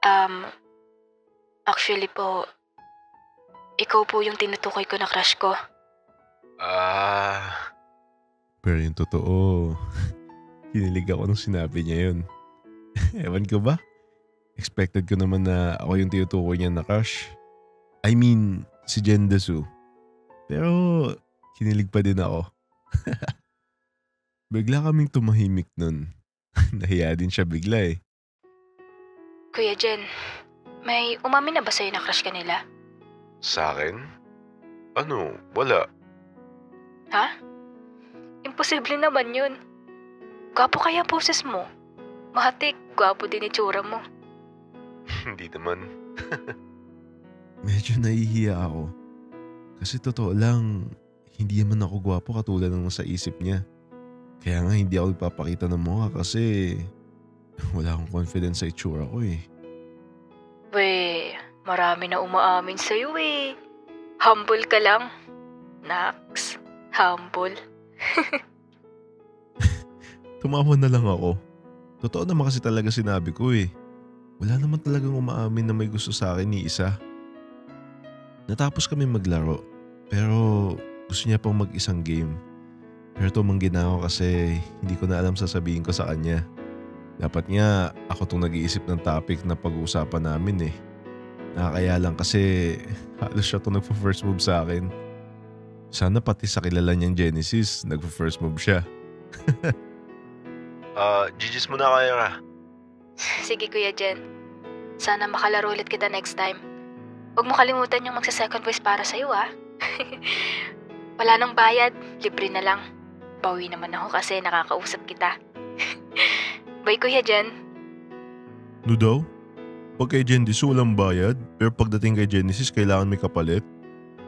Um, Actually po, ikaw po yung tinutukoy ko na crush ko. Pero yung totoo, kinilig ako nung sinabi niya yun. Ewan ko ba? Expected ko naman na ako yung tinutukoy niya na crush. I mean, si Jendesu. Pero, kinilig pa din ako. Bigla kaming tumahimik nun. Nahiya din siya bigla eh. Kuya Jen, may umamin na ba sa'yo na crush ka nila? Sa akin? Ano? Wala. Ha? Imposible naman yun. Gwapo kaya poses mo. Mahatik, gwapo din itsura mo. Hindi naman. Medyo nahihiya ako. Kasi totoo lang, hindi naman ako gwapo katulad ng sa isip niya. Kaya nga hindi ako ipapakita ng mukha kasi wala akong confidence sa itsura ko eh. We, marami na umaamin sa'yo eh. Humble ka lang. Nax, humble. Tumawa na lang ako. Totoo naman kasi talaga sinabi ko eh. Wala naman talagang umaamin na may gusto sa akin ni isa. Natapos kami maglaro, pero gusto niya pang mag-isang game. Pero tumanggi na ako kasi hindi ko na alam sasabihin ko sa kanya. Dapat nga ako itong nag-iisip ng topic na pag-uusapan namin eh. Nakakaya lang kasi halos siya itong nagpa-first move sa akin. Sana pati sa kilala niyang Genesis, nagpa-first move siya. GG's muna Kyra. Sige Kuya Jen, sana makalaro ulit kita next time. Huwag mo kalimutan yung magsa-second voice para sa'yo ah. Wala nang bayad, libre na lang. Bawi naman ako kasi nakakausap kita. Bye Kuya Jen. No daw? Pag kay Jendesu walang bayad, pero pagdating kay Genesis kailangan may kapalit?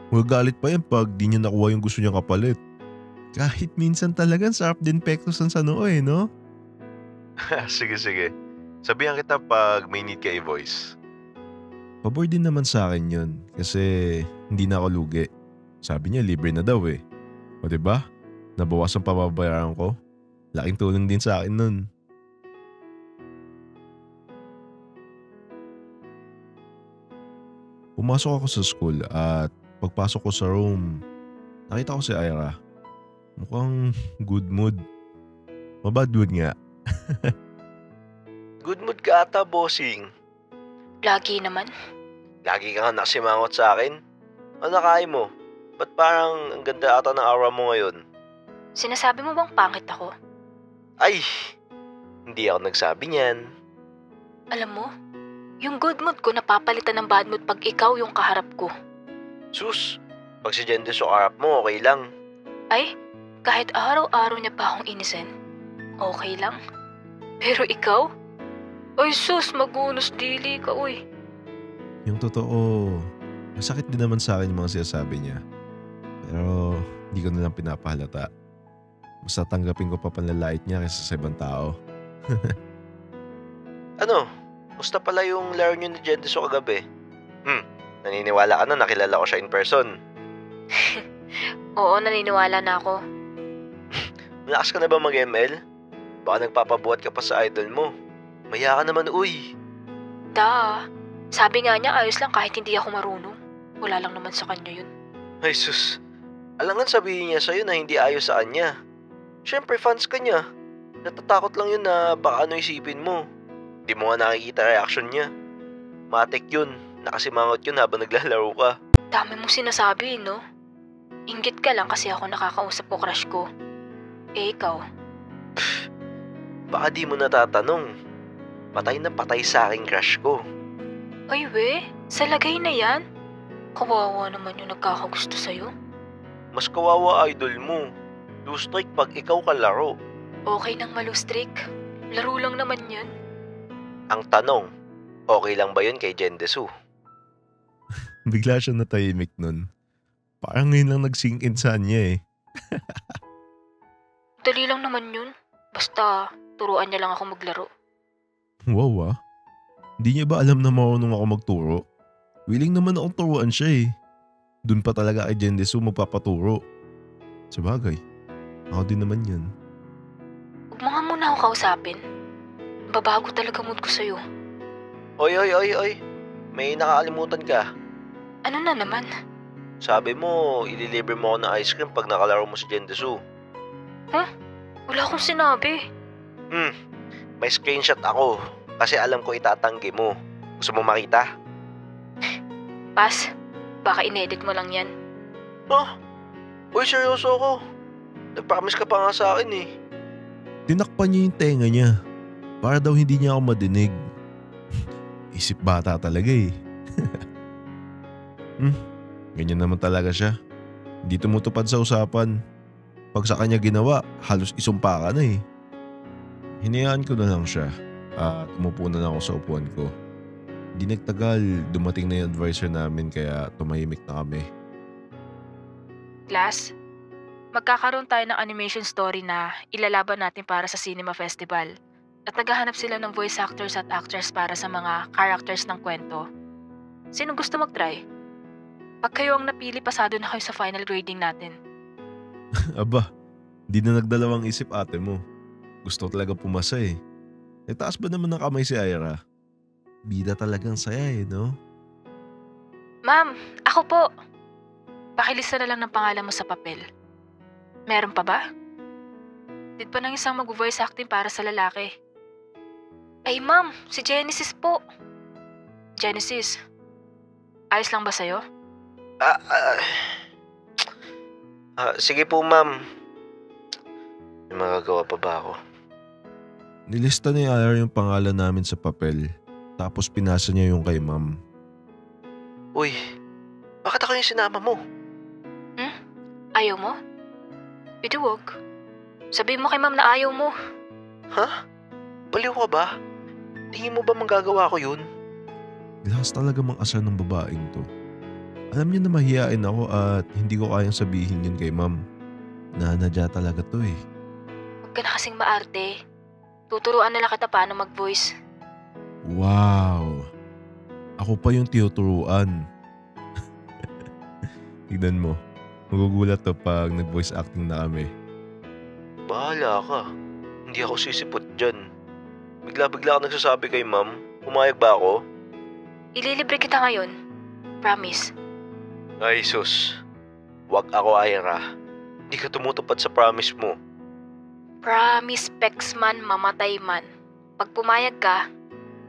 Magagalit pa yan pag di niya nakuha yung gusto niyang kapalit. Kahit minsan talagang sarap din pektosan sa noo eh, no? Sige. Sabihan kita pag may need ka i-voice. Pabor din naman sa akin yun kasi hindi na ako lugi. Sabi niya libre na daw eh. O diba? Nabawas ang pababayaran ko. Laking tulong din sa akin nun. Pumasok ako sa school at pagpasok ko sa room, nakita ko si Ira. Mukhang good mood. Mabad mood nga. Good mood ka ata, bossing. Lagi naman. Lagi ka nga nakasimangot sa akin. Ano nakain mo? Ba't parang ang ganda ata ng aura mo ngayon? Sinasabi mo bang pangit ako? Ay, hindi ako nagsabi niyan. Alam mo, yung good mood ko napapalitan ng bad mood pag ikaw yung kaharap ko. Sus, pag si Jendesu harap mo, okay lang. Ay, kahit araw-araw niya pa akong inisin, okay lang. Pero ikaw? Ay sus, magunos dili ka uy. Yung totoo, masakit din naman sa akin yung mga sinasabi niya. Pero hindi ko nalang pinapahalata. Basta tanggapin ko pa panlalait niya kaysa sa ibang tao. Ano? Musta pala yung laro niyo ni Jendesu kagabi? Naniniwala ka na nakilala ko siya in person. Oo, naniniwala na ako. Malakas ka na ba mag-ML? Baka nagpapabuhat ka pa sa idol mo. Maya ka naman uy. Sabi nga niya ayos lang kahit hindi ako marunong. Wala lang naman sa kanya yun. Ay sus, alangan sabihin niya sa'yo na hindi ayos sa kanya. Siyempre fans ka niya. Natatakot lang yun na baka ano isipin mo. Di mo nga nakikita reaction niya. Matik yun, nakasimangot yun habang naglalaro ka. Dami mong sinasabi no? Inggit ka lang kasi ako nakakausap ko crush ko. Eh ikaw? Baka di mo natatanong. Patay na patay sa aking crush ko. Ay we, sa lagay na yan? Kawawa naman yung nagkakagusto sa'yo. Mas kawawa idol mo. Lose streak pag ikaw kalaro. Okay nang malustrik. Laro lang naman yun. Ang tanong, okay lang ba yun kay Jendesu? Bigla siya natahimik nun. Parang ngayon lang nag-sink in sa niya eh. Dali lang naman yun. Basta, turuan niya lang ako maglaro. Wow ah. Hindi niya ba alam na marunong ako magturo? Willing naman akong turuan siya eh. Doon pa talaga kay Jendesu magpapaturo. Sabagay, ako din naman yan. Huwag mo nga muna ako kausapin. Babago talaga mood ko sa'yo. Oy, oy, oy, oy. May nakakalimutan ka. Ano na naman? Sabi mo, ililibre mo ako ng ice cream pag nakalaro mo si Jendesu. Wala akong sinabi. May screenshot ako kasi alam ko itatanggi mo. Gusto mo makita? Pas, baka inedit mo lang yan. Uy, seryoso ako. Nag-promise ka pa nga sa akin eh. Tinakpan niya yung tenga niya. Para daw hindi niya ako madinig. Isip bata talaga eh. Ganyan naman talaga siya. Hindi tumutupad sa usapan. Pag sa kanya ginawa, halos isumpa ka na eh. Hinayaan ko na lang siya at umupo na lang ako sa upuan ko. Di nagtagal, dumating na yung advisor namin kaya tumahimik na kami. Class, magkakaroon tayo ng animation story na ilalaban natin para sa cinema festival. At naghahanap sila ng voice actors at actors para sa mga characters ng kwento. Sino gusto mag-try? Pag kayo ang napili, pasado na kayo sa final grading natin. Aba, di na nagdalawang isip ate mo. Gusto talaga pumasa eh. Taas ba naman ng kamay si Ira? Bida talagang saya eh, no? Ma'am, ako po. Pakilista na lang ng pangalan mo sa papel. Meron pa ba? Did pa ng isang mag-voice acting para sa lalaki. Ay ma'am, si Genesis po. Genesis, ayos lang ba sa'yo? Sige po, ma'am. May magagawa pa ba ako? Nilista ni Ira yung pangalan namin sa papel. Tapos pinasa niya yung kay ma'am. Uy, bakit ako yung sinama mo? Ayaw mo? Ito wag. Sabihin mo kay ma'am na ayaw mo. Ha? Baliw ka ba? Tingin mo ba manggagawa ko yun? Lakas talaga mang-asar ng babaeng to. Alam niya na mahihain ako at hindi ko kayang sabihin yun kay ma'am. Nanadya talaga to eh. Huwag ka na kasing maarte. Tuturuan na lang kita paano mag-voice. Wow! Ako pa yung tinuturuan. Tignan mo. Magugulat to pag nag-voice acting na kami. Bahala ka. Hindi ako sisipot dyan. Bigla-bigla ako nagsasabi kay ma'am. Pumayag ba ako? Ililibre kita ngayon. Promise. Ay, sus. Wag ako, Ira. Hindi ka tumutupad sa promise mo. Promise, Pex man, mamatay man. Pag pumayag ka,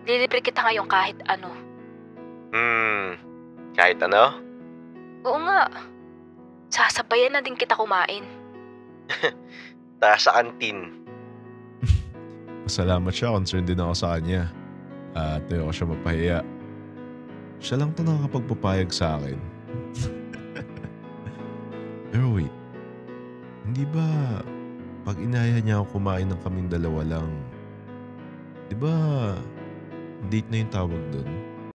lilibre kita ngayon kahit ano. Kahit ano? Oo nga. Sasabayan na din kita kumain. Tara sa kantin. Salamat siya, concerned din ako sa kanya. At ayoko siya mapahiya. Siya lang to nakakapagpapayag sa akin. Pero wait, hindi ba pag inaya niya ako kumain ng kaming dalawa lang, di ba date na yung tawag doon?